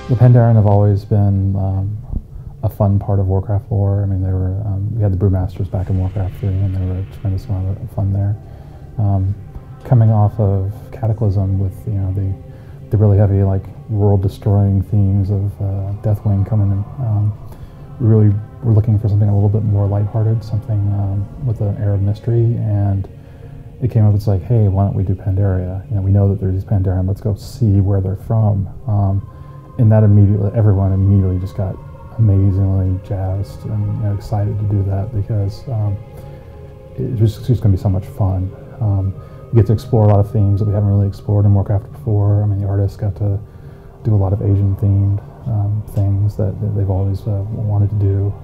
The Pandaren have always been a fun part of Warcraft lore. I mean, they were we had the Brewmasters back in Warcraft 3, and they were a tremendous amount of fun there. Coming off of Cataclysm with the really heavy world-destroying themes of Deathwing coming in, we really were looking for something a little bit more lighthearted, something with an air of mystery, and it came up. It's like, hey, why don't we do Pandaria? We know that there's these Pandaren. Let's go see where they're from. And that everyone immediately just got amazingly jazzed and excited to do that, because it was just going to be so much fun. We get to explore a lot of themes that we haven't really explored in Warcraft before. I mean, the artists got to do a lot of Asian-themed things that they've always wanted to do.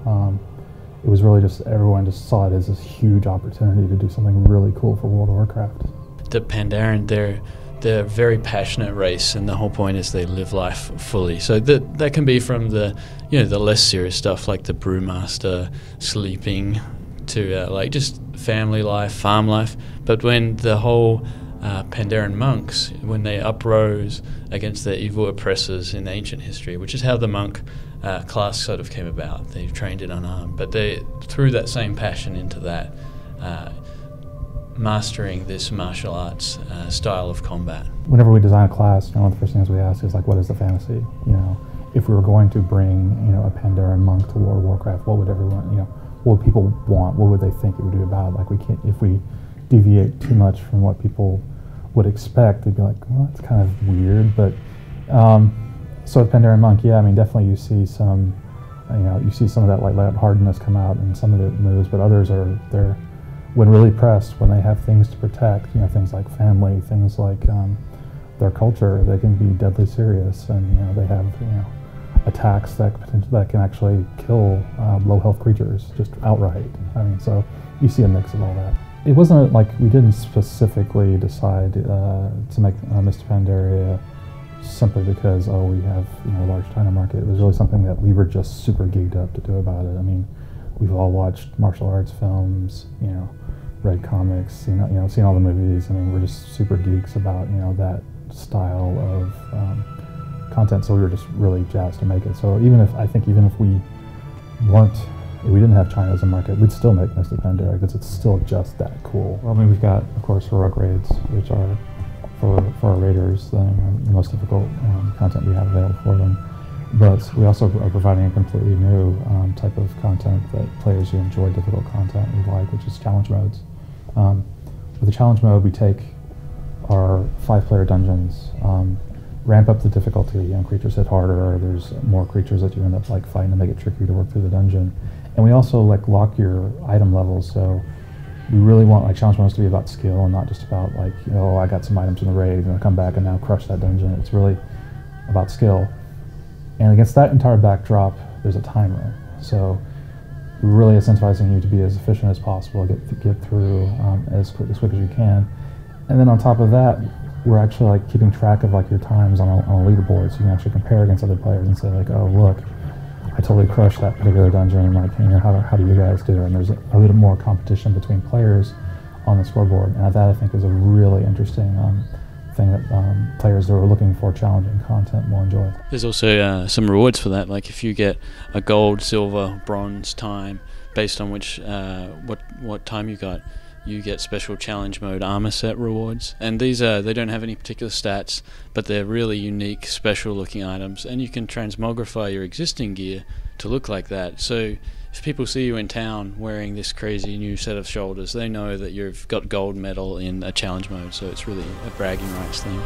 It was really just, everyone just saw it as this huge opportunity to do something really cool for World of Warcraft. The Pandaren, they're a very passionate race, and the whole point is they live life fully. So that can be from the the less serious stuff like the Brewmaster sleeping to just family life, farm life. But when the whole Pandaren monks, when they uprose against the evil oppressors in ancient history, which is how the monk class sort of came about. They trained it unarmed, but they threw that same passion into that, mastering this martial arts style of combat. Whenever we design a class, one of the first things we ask is what is the fantasy? If we were going to bring a Pandaren monk to World of Warcraft, what would everyone what would people want? What would they think it would be about? We can't, if we deviate too much from what people would expect, they'd be like, well, that's kind of weird. But so with Pandaren monk, yeah, I mean, definitely you see some of that lightheartedness come out in some of the moves, but others they're when really pressed, when they have things to protect, things like family, things like their culture, they can be deadly serious, and they have attacks that can actually kill low health creatures just outright. I mean, so you see a mix of all that. It wasn't we didn't specifically decide to make Mists of Pandaria simply because we have a large China market. It was really something that we were just super geeked up to do about it. I mean, we've all watched martial arts films, read comics, seen all the movies. I mean, we're just super geeks about that style of content. So we were just really jazzed to make it. So even if we didn't have China as a market, we'd still make Mists of Pandaria because it's still just that cool. Well, I mean, we've got, of course, heroic raids, which are for our raiders the most difficult content we have available for them. But we also are providing a completely new type of content that players who enjoy difficult content would like, which is challenge modes. With the challenge mode, we take our 5-player dungeons, ramp up the difficulty, creatures hit harder, there's more creatures that you end up fighting to make it tricky to work through the dungeon. And we also lock your item levels, so we really want challenge modes to be about skill and not just about I got some items in the raid and I'll come back and now crush that dungeon. It's really about skill. And against that entire backdrop, there's a timer. So we're really incentivizing you to be as efficient as possible, get through as quick as you can. And then on top of that, we're actually keeping track of your times on a leaderboard, so you can actually compare against other players and say oh look, I totally crushed that particular dungeon. How do you guys do? And there's a little more competition between players on the scoreboard, and that I think is a really interesting thing that players that are looking for challenging content will enjoy. There's also some rewards for that, if you get a gold, silver, bronze time based on which what time you got. You get special challenge mode armor set rewards, and these they don't have any particular stats, but they're really unique, special looking items, and you can transmogrify your existing gear to look like that. So if people see you in town wearing this crazy new set of shoulders, they know that you've got gold medal in a challenge mode, so it's really a bragging rights thing.